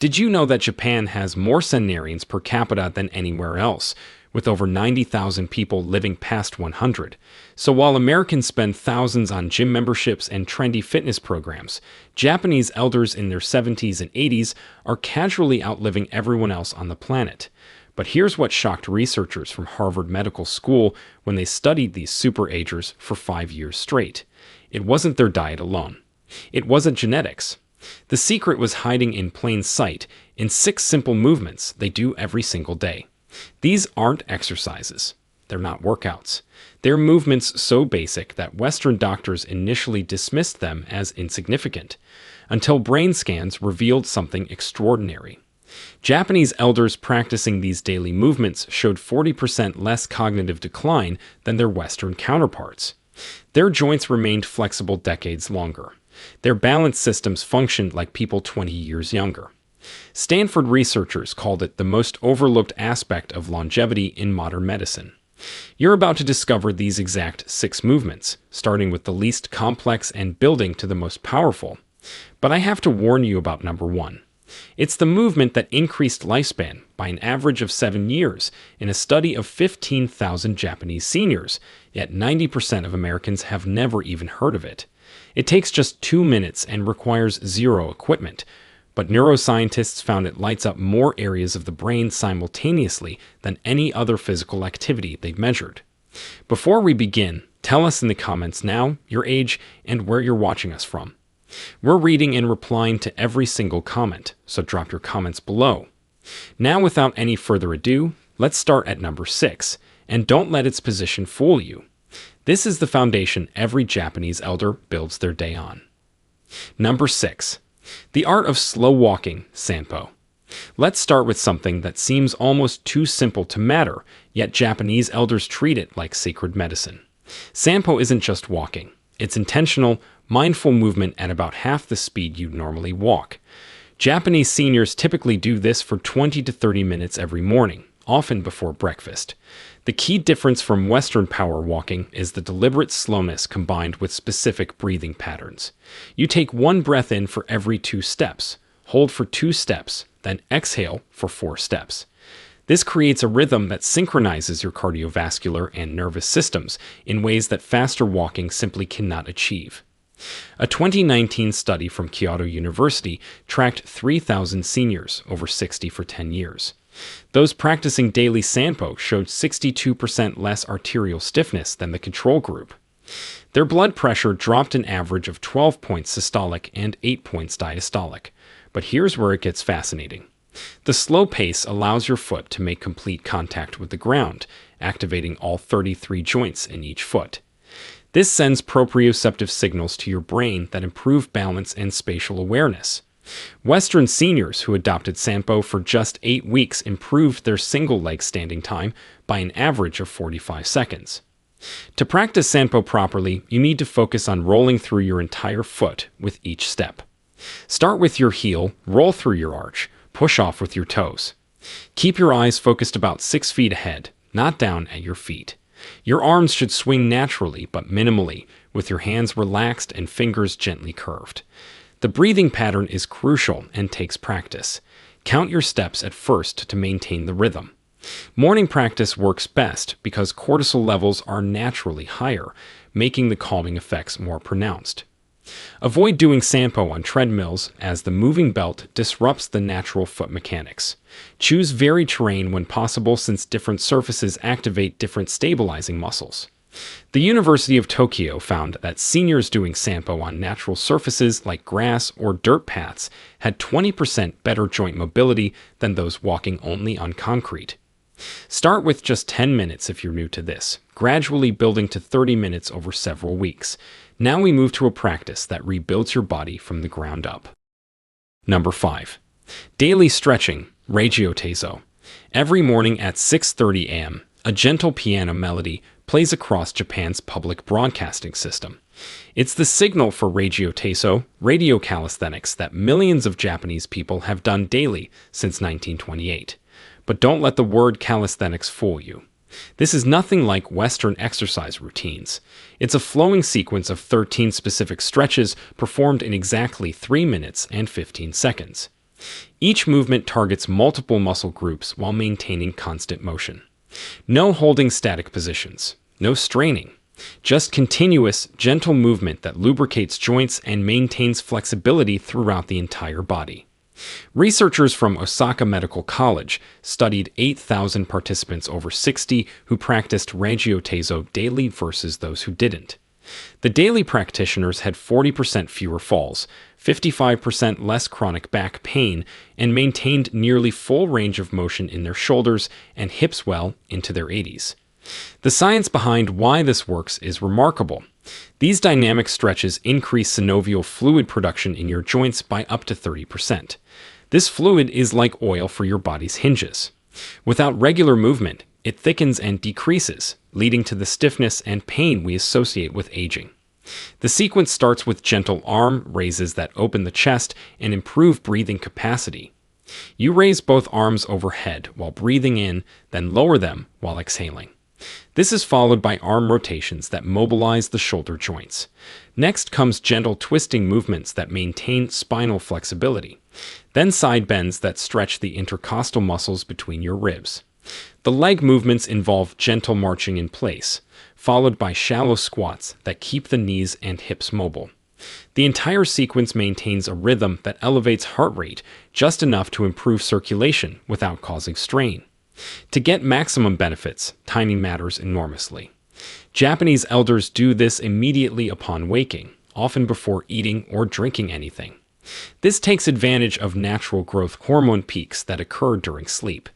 Did you know that Japan has more centenarians per capita than anywhere else, with over 90,000 people living past 100? So while Americans spend thousands on gym memberships and trendy fitness programs, Japanese elders in their 70s and 80s are casually outliving everyone else on the planet. But here's what shocked researchers from Harvard Medical School when they studied these superagers for 5 years straight. It wasn't their diet alone. It wasn't genetics. The secret was hiding in plain sight in 6 simple movements they do every single day. These aren't exercises. They're not workouts. They're movements so basic that Western doctors initially dismissed them as insignificant, until brain scans revealed something extraordinary. Japanese elders practicing these daily movements showed 40% less cognitive decline than their Western counterparts. Their joints remained flexible decades longer. Their balance systems functioned like people 20 years younger. Stanford researchers called it the most overlooked aspect of longevity in modern medicine. You're about to discover these exact 6 movements, starting with the least complex and building to the most powerful. But I have to warn you about number 1. It's the movement that increased lifespan by an average of 7 years in a study of 15,000 Japanese seniors, yet 90% of Americans have never even heard of it. It takes just 2 minutes and requires zero equipment, but neuroscientists found it lights up more areas of the brain simultaneously than any other physical activity they've measured. Before we begin, tell us in the comments now your age and where you're watching us from. We're reading and replying to every single comment, so drop your comments below. Now, without any further ado, let's start at number 6, and don't let its position fool you. This is the foundation every Japanese elder builds their day on. Number 6. The art of slow walking, Sanpo. Let's start with something that seems almost too simple to matter, yet Japanese elders treat it like sacred medicine. Sanpo isn't just walking. It's intentional, mindful movement at about half the speed you'd normally walk. Japanese seniors typically do this for 20 to 30 minutes every morning, often before breakfast. The key difference from Western power walking is the deliberate slowness combined with specific breathing patterns. You take 1 breath in for every 2 steps, hold for 2 steps, then exhale for 4 steps. This creates a rhythm that synchronizes your cardiovascular and nervous systems in ways that faster walking simply cannot achieve. A 2019 study from Kyoto University tracked 3,000 seniors over 60 for 10 years. Those practicing daily Sanpo showed 62% less arterial stiffness than the control group. Their blood pressure dropped an average of 12 points systolic and 8 points diastolic. But here's where it gets fascinating. The slow pace allows your foot to make complete contact with the ground, activating all 33 joints in each foot. This sends proprioceptive signals to your brain that improve balance and spatial awareness. Western seniors who adopted Sanpo for just 8 weeks improved their single-leg standing time by an average of 45 seconds. To practice Sanpo properly, you need to focus on rolling through your entire foot with each step. Start with your heel, roll through your arch, push off with your toes. Keep your eyes focused about 6 feet ahead, not down at your feet. Your arms should swing naturally but minimally, with your hands relaxed and fingers gently curved. The breathing pattern is crucial and takes practice. Count your steps at first to maintain the rhythm. Morning practice works best because cortisol levels are naturally higher, making the calming effects more pronounced. Avoid doing Sanpo on treadmills as the moving belt disrupts the natural foot mechanics. Choose varied terrain when possible since different surfaces activate different stabilizing muscles. The University of Tokyo found that seniors doing Sanpo on natural surfaces like grass or dirt paths had 20% better joint mobility than those walking only on concrete. Start with just 10 minutes if you're new to this, gradually building to 30 minutes over several weeks. Now we move to a practice that rebuilds your body from the ground up. Number 5. Daily stretching, Reigyo Teiso. Every morning at 6:30 a.m., a gentle piano melody plays across Japan's public broadcasting system. It's the signal for Reigyo Teiso, radio calisthenics, that millions of Japanese people have done daily since 1928. But don't let the word calisthenics fool you. This is nothing like Western exercise routines. It's a flowing sequence of 13 specific stretches performed in exactly 3 minutes and 15 seconds. Each movement targets multiple muscle groups while maintaining constant motion. No holding static positions, no straining, just continuous, gentle movement that lubricates joints and maintains flexibility throughout the entire body. Researchers from Osaka Medical College studied 8,000 participants over 60 who practiced Reggio Tezzo daily versus those who didn't. The daily practitioners had 40% fewer falls, 55% less chronic back pain, and maintained nearly full range of motion in their shoulders and hips well into their 80s. The science behind why this works is remarkable. These dynamic stretches increase synovial fluid production in your joints by up to 30%. This fluid is like oil for your body's hinges. Without regular movement, it thickens and decreases, leading to the stiffness and pain we associate with aging. The sequence starts with gentle arm raises that open the chest and improve breathing capacity. You raise both arms overhead while breathing in, then lower them while exhaling. This is followed by arm rotations that mobilize the shoulder joints. Next comes gentle twisting movements that maintain spinal flexibility. Then side bends that stretch the intercostal muscles between your ribs. The leg movements involve gentle marching in place, followed by shallow squats that keep the knees and hips mobile. The entire sequence maintains a rhythm that elevates heart rate just enough to improve circulation without causing strain. To get maximum benefits, timing matters enormously. Japanese elders do this immediately upon waking, often before eating or drinking anything. This takes advantage of natural growth hormone peaks that occur during sleep.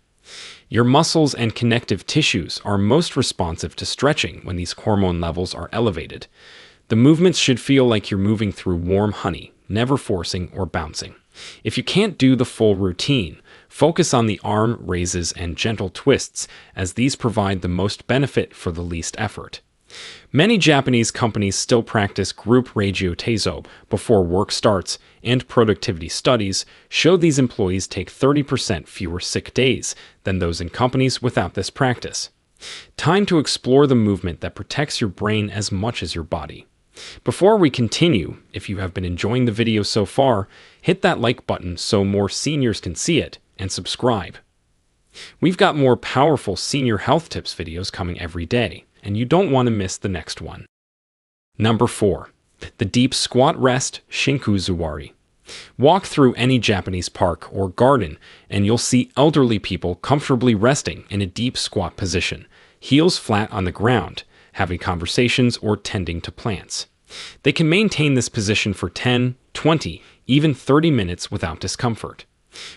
Your muscles and connective tissues are most responsive to stretching when these hormone levels are elevated. The movements should feel like you're moving through warm honey, never forcing or bouncing. If you can't do the full routine, focus on the arm raises and gentle twists, as these provide the most benefit for the least effort. Many Japanese companies still practice group Reggio Tezzo before work starts, and productivity studies show these employees take 30% fewer sick days than those in companies without this practice. Time to explore the movement that protects your brain as much as your body. Before we continue, if you have been enjoying the video so far, hit that like button so more seniors can see it, and subscribe. We've got more powerful senior health tips videos coming every day, and you don't want to miss the next one. Number 4. The Deep Squat Rest Shinkuzuwari. Walk through any Japanese park or garden, and you'll see elderly people comfortably resting in a deep squat position, heels flat on the ground, having conversations or tending to plants. They can maintain this position for 10, 20, even 30 minutes without discomfort.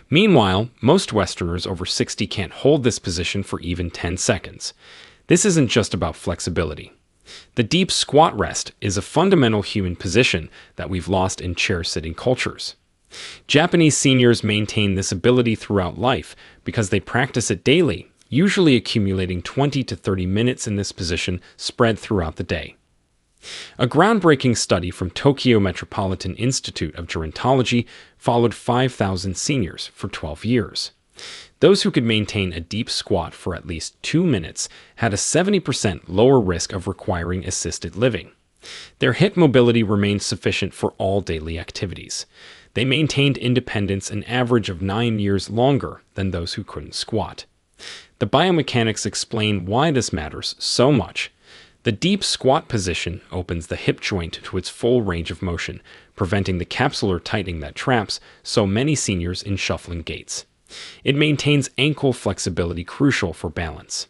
Meanwhile, most Westerners over 60 can't hold this position for even 10 seconds. This isn't just about flexibility. The deep squat rest is a fundamental human position that we've lost in chair-sitting cultures. Japanese seniors maintain this ability throughout life because they practice it daily, usually accumulating 20 to 30 minutes in this position spread throughout the day. A groundbreaking study from Tokyo Metropolitan Institute of Gerontology followed 5,000 seniors for 12 years. Those who could maintain a deep squat for at least 2 minutes had a 70% lower risk of requiring assisted living. Their hip mobility remained sufficient for all daily activities. They maintained independence an average of 9 years longer than those who couldn't squat. The biomechanics explain why this matters so much. The deep squat position opens the hip joint to its full range of motion, preventing the capsular tightening that traps so many seniors in shuffling gaits. It maintains ankle flexibility crucial for balance.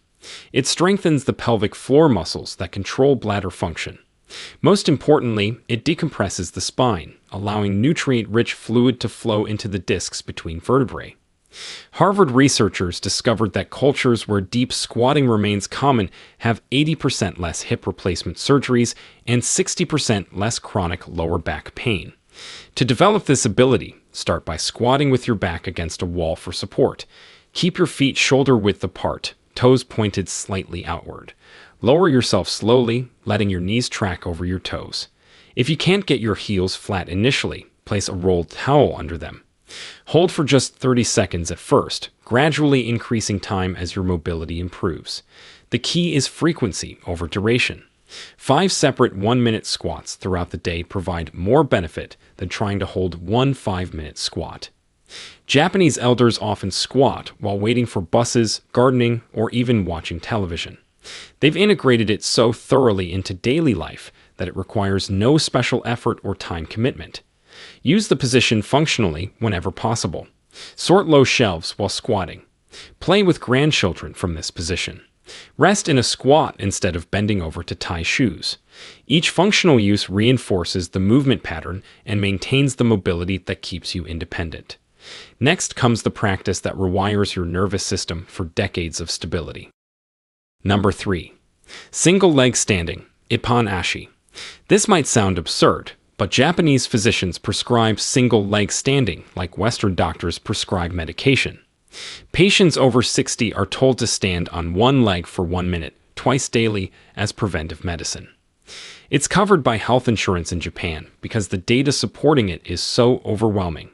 It strengthens the pelvic floor muscles that control bladder function. Most importantly, it decompresses the spine, allowing nutrient-rich fluid to flow into the discs between vertebrae. Harvard researchers discovered that cultures where deep squatting remains common have 80% less hip replacement surgeries and 60% less chronic lower back pain. To develop this ability, start by squatting with your back against a wall for support. Keep your feet shoulder-width apart, toes pointed slightly outward. Lower yourself slowly, letting your knees track over your toes. If you can't get your heels flat initially, place a rolled towel under them. Hold for just 30 seconds at first, gradually increasing time as your mobility improves. The key is frequency over duration. 5 separate 1-minute squats throughout the day provide more benefit than trying to hold one 5-minute squat. Japanese elders often squat while waiting for buses, gardening, or even watching television. They've integrated it so thoroughly into daily life that it requires no special effort or time commitment. Use the position functionally whenever possible. Sort low shelves while squatting. Play with grandchildren from this position. Rest in a squat instead of bending over to tie shoes. Each functional use reinforces the movement pattern and maintains the mobility that keeps you independent. Next comes the practice that rewires your nervous system for decades of stability. Number 3. Single leg standing, Ippon ashi. This might sound absurd, but Japanese physicians prescribe single leg standing like Western doctors prescribe medication. Patients over 60 are told to stand on one leg for 1 minute, twice daily, as preventive medicine. It's covered by health insurance in Japan because the data supporting it is so overwhelming.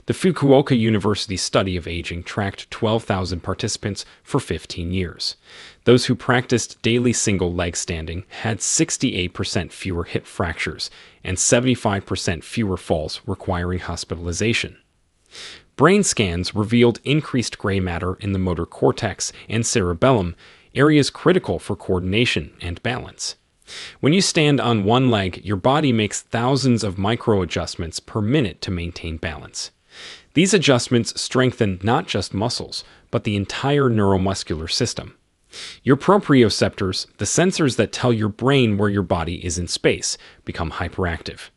The Fukuoka University study of aging tracked 12,000 participants for 15 years. Those who practiced daily single leg standing had 68% fewer hip fractures and 75% fewer falls requiring hospitalization. Brain scans revealed increased gray matter in the motor cortex and cerebellum, areas critical for coordination and balance. When you stand on one leg, your body makes thousands of micro adjustments per minute to maintain balance. These adjustments strengthen not just muscles, but the entire neuromuscular system. Your proprioceptors, the sensors that tell your brain where your body is in space, become hyperactive.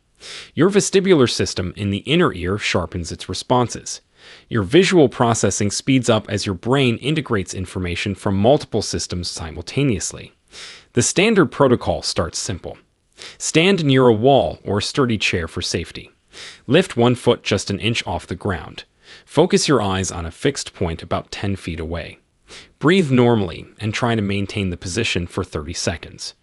Your vestibular system in the inner ear sharpens its responses. Your visual processing speeds up as your brain integrates information from multiple systems simultaneously. The standard protocol starts simple. Stand near a wall or a sturdy chair for safety. Lift one foot just an inch off the ground. Focus your eyes on a fixed point about 10 feet away. Breathe normally and try to maintain the position for 30 seconds.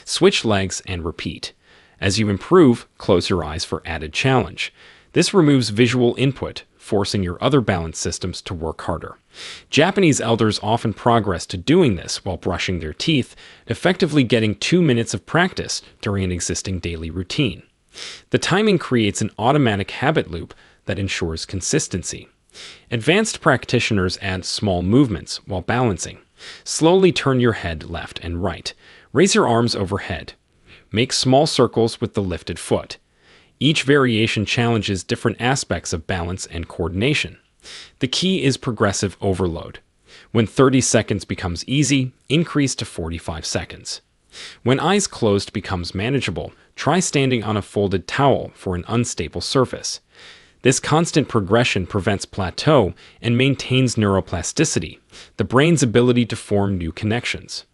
Switch legs and repeat. As you improve, close your eyes for added challenge. This removes visual input, forcing your other balance systems to work harder. Japanese elders often progress to doing this while brushing their teeth, effectively getting 2 minutes of practice during an existing daily routine. The timing creates an automatic habit loop that ensures consistency. Advanced practitioners add small movements while balancing. Slowly turn your head left and right. Raise your arms overhead. Make small circles with the lifted foot. Each variation challenges different aspects of balance and coordination. The key is progressive overload. When 30 seconds becomes easy, increase to 45 seconds. When eyes closed becomes manageable, try standing on a folded towel for an unstable surface. This constant progression prevents plateau and maintains neuroplasticity, the brain's ability to form new connections.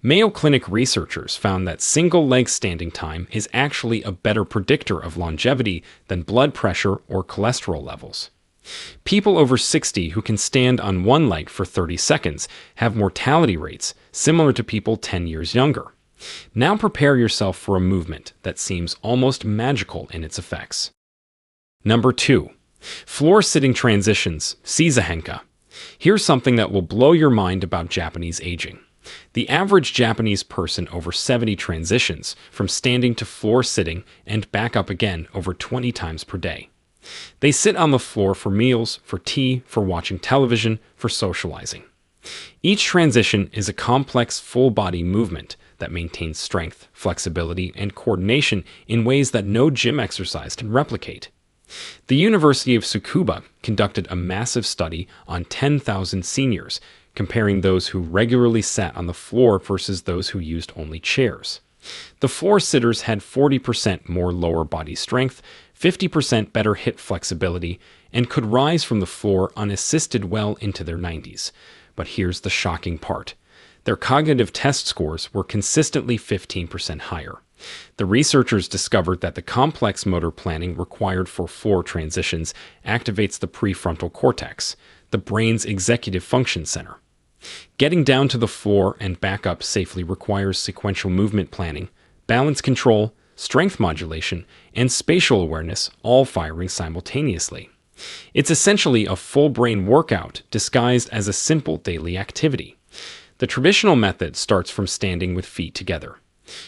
Mayo Clinic researchers found that single leg standing time is actually a better predictor of longevity than blood pressure or cholesterol levels. People over 60 who can stand on one leg for 30 seconds have mortality rates similar to people 10 years younger. Now prepare yourself for a movement that seems almost magical in its effects. Number 2. Floor sitting transitions, Shizahenka. Here's something that will blow your mind about Japanese aging. The average Japanese person over 70 transitions from standing to floor sitting and back up again over 20 times per day. They sit on the floor for meals, for tea, for watching television, for socializing. Each transition is a complex full-body movement that maintains strength, flexibility, and coordination in ways that no gym exercise can replicate. The University of Tsukuba conducted a massive study on 10,000 seniors, comparing those who regularly sat on the floor versus those who used only chairs. The floor sitters had 40% more lower body strength, 50% better hip flexibility, and could rise from the floor unassisted well into their 90s. But here's the shocking part. Their cognitive test scores were consistently 15% higher. The researchers discovered that the complex motor planning required for floor transitions activates the prefrontal cortex, the brain's executive function center. Getting down to the floor and back up safely requires sequential movement planning, balance control, strength modulation, and spatial awareness, all firing simultaneously. It's essentially a full brain workout disguised as a simple daily activity. The traditional method starts from standing with feet together.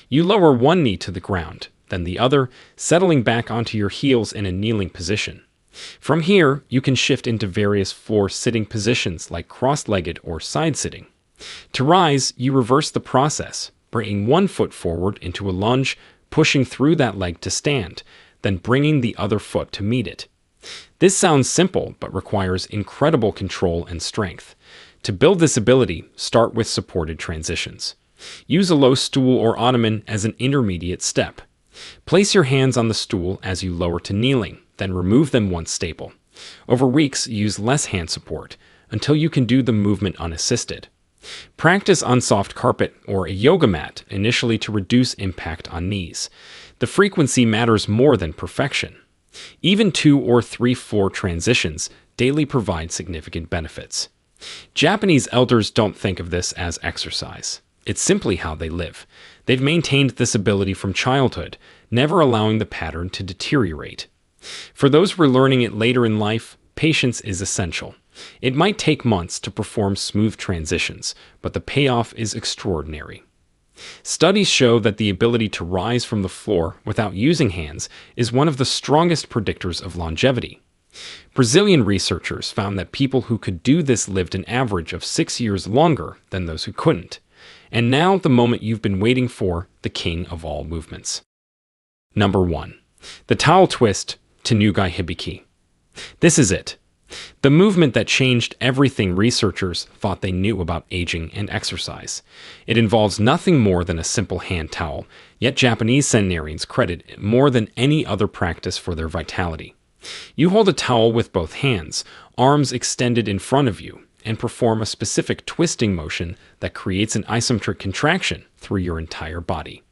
You lower one knee to the ground, then the other, settling back onto your heels in a kneeling position. From here, you can shift into various floor sitting positions like cross-legged or side-sitting. To rise, you reverse the process, bringing one foot forward into a lunge, pushing through that leg to stand, then bringing the other foot to meet it. This sounds simple, but requires incredible control and strength. To build this ability, start with supported transitions. Use a low stool or ottoman as an intermediate step. Place your hands on the stool as you lower to kneeling, then remove them once stable. Over weeks, use less hand support, until you can do the movement unassisted. Practice on soft carpet or a yoga mat initially to reduce impact on knees. The frequency matters more than perfection. Even 2 or 3 floor transitions daily provide significant benefits. Japanese elders don't think of this as exercise. It's simply how they live. They've maintained this ability from childhood, never allowing the pattern to deteriorate. For those relearning it later in life, patience is essential. It might take months to perform smooth transitions, but the payoff is extraordinary. Studies show that the ability to rise from the floor without using hands is one of the strongest predictors of longevity. Brazilian researchers found that people who could do this lived an average of 6 years longer than those who couldn't. And now the moment you've been waiting for, the king of all movements. Number 1. The towel twist, Tenugai Hibiki. This is it. The movement that changed everything researchers thought they knew about aging and exercise. It involves nothing more than a simple hand towel, yet Japanese centenarians credit it more than any other practice for their vitality. You hold a towel with both hands, arms extended in front of you, and perform a specific twisting motion that creates an isometric contraction through your entire body.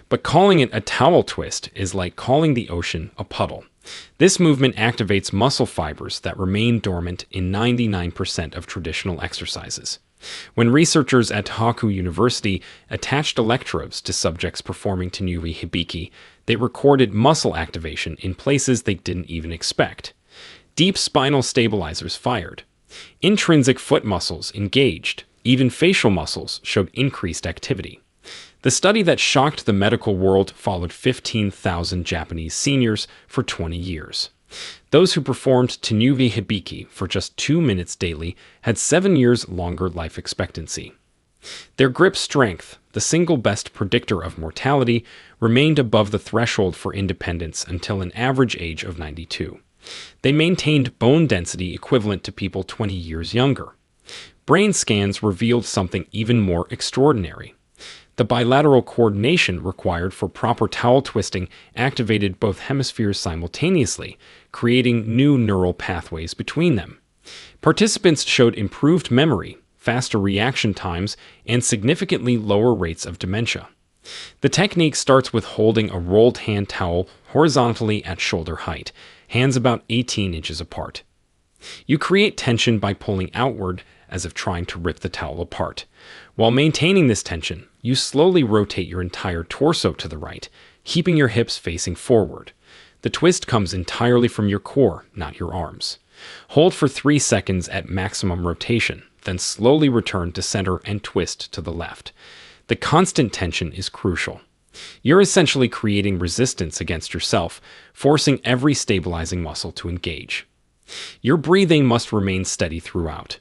But calling it a towel twist is like calling the ocean a puddle. This movement activates muscle fibers that remain dormant in 99% of traditional exercises. When researchers at Tohoku University attached electrodes to subjects performing Tenugai Hibiki, they recorded muscle activation in places they didn't even expect. Deep spinal stabilizers fired. Intrinsic foot muscles engaged. Even facial muscles showed increased activity. The study that shocked the medical world followed 15,000 Japanese seniors for 20 years. Those who performed Tenugai Hibiki for just 2 minutes daily had 7 years longer life expectancy. Their grip strength, the single best predictor of mortality, remained above the threshold for independence until an average age of 92. They maintained bone density equivalent to people 20 years younger. Brain scans revealed something even more extraordinary. The bilateral coordination required for proper towel twisting activated both hemispheres simultaneously, creating new neural pathways between them. Participants showed improved memory, faster reaction times, and significantly lower rates of dementia. The technique starts with holding a rolled hand towel horizontally at shoulder height, hands about 18 inches apart. You create tension by pulling outward as if trying to rip the towel apart. While maintaining this tension, you slowly rotate your entire torso to the right, keeping your hips facing forward. The twist comes entirely from your core, not your arms. Hold for 3 seconds at maximum rotation, then slowly return to center and twist to the left. The constant tension is crucial. You're essentially creating resistance against yourself, forcing every stabilizing muscle to engage. Your breathing must remain steady throughout.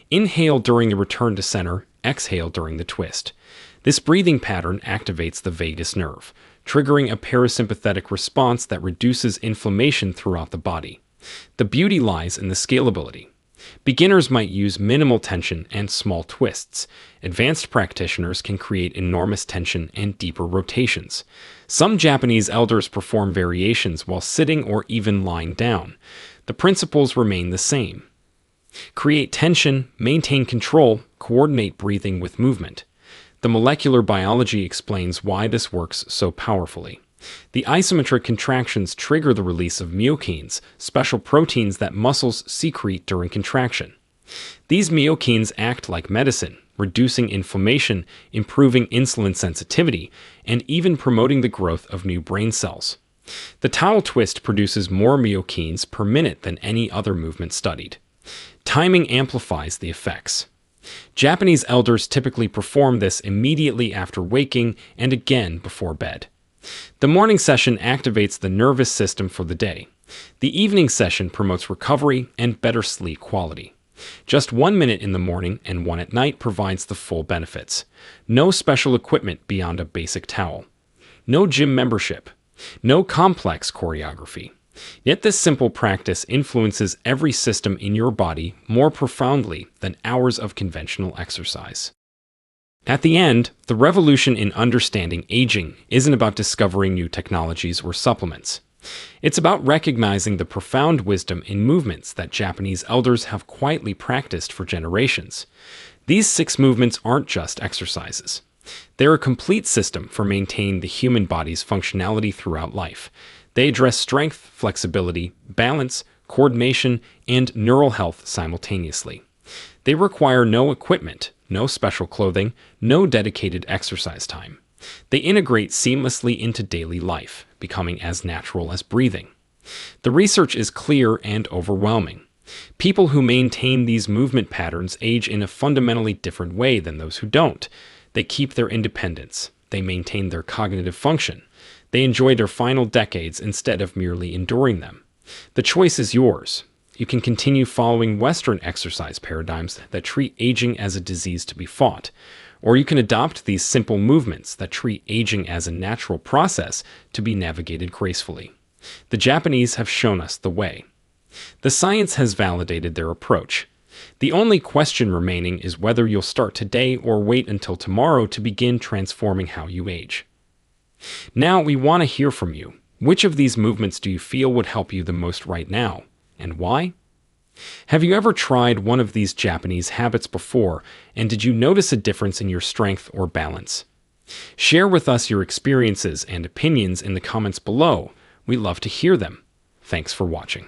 Inhale during the return to center, exhale during the twist. This breathing pattern activates the vagus nerve, triggering a parasympathetic response that reduces inflammation throughout the body. The beauty lies in the scalability. Beginners might use minimal tension and small twists. Advanced practitioners can create enormous tension and deeper rotations. Some Japanese elders perform variations while sitting or even lying down. The principles remain the same. Create tension, maintain control, coordinate breathing with movement. The molecular biology explains why this works so powerfully. The isometric contractions trigger the release of myokines, special proteins that muscles secrete during contraction. These myokines act like medicine, reducing inflammation, improving insulin sensitivity, and even promoting the growth of new brain cells. The towel twist produces more myokines per minute than any other movement studied. Timing amplifies the effects. Japanese elders typically perform this immediately after waking and again before bed. The morning session activates the nervous system for the day, The evening session promotes recovery and better sleep quality. Just 1 minute in the morning and 1 at night provides the full benefits. No special equipment beyond a basic towel. No gym membership. No complex choreography. Yet this simple practice influences every system in your body more profoundly than hours of conventional exercise. At the end, the revolution in understanding aging isn't about discovering new technologies or supplements. It's about recognizing the profound wisdom in movements that Japanese elders have quietly practiced for generations. These 6 movements aren't just exercises. They're a complete system for maintaining the human body's functionality throughout life. They address strength, flexibility, balance, coordination, and neural health simultaneously. They require no equipment, no special clothing, no dedicated exercise time. They integrate seamlessly into daily life, becoming as natural as breathing. The research is clear and overwhelming. People who maintain these movement patterns age in a fundamentally different way than those who don't. They keep their independence. They maintain their cognitive function. They enjoy their final decades instead of merely enduring them. The choice is yours. You can continue following Western exercise paradigms that treat aging as a disease to be fought, or you can adopt these simple movements that treat aging as a natural process to be navigated gracefully. The Japanese have shown us the way. The science has validated their approach. The only question remaining is whether you'll start today or wait until tomorrow to begin transforming how you age. Now we want to hear from you. Which of these movements do you feel would help you the most right now, and why? Have you ever tried one of these Japanese habits before, and did you notice a difference in your strength or balance? Share with us your experiences and opinions in the comments below. We love to hear them. Thanks for watching.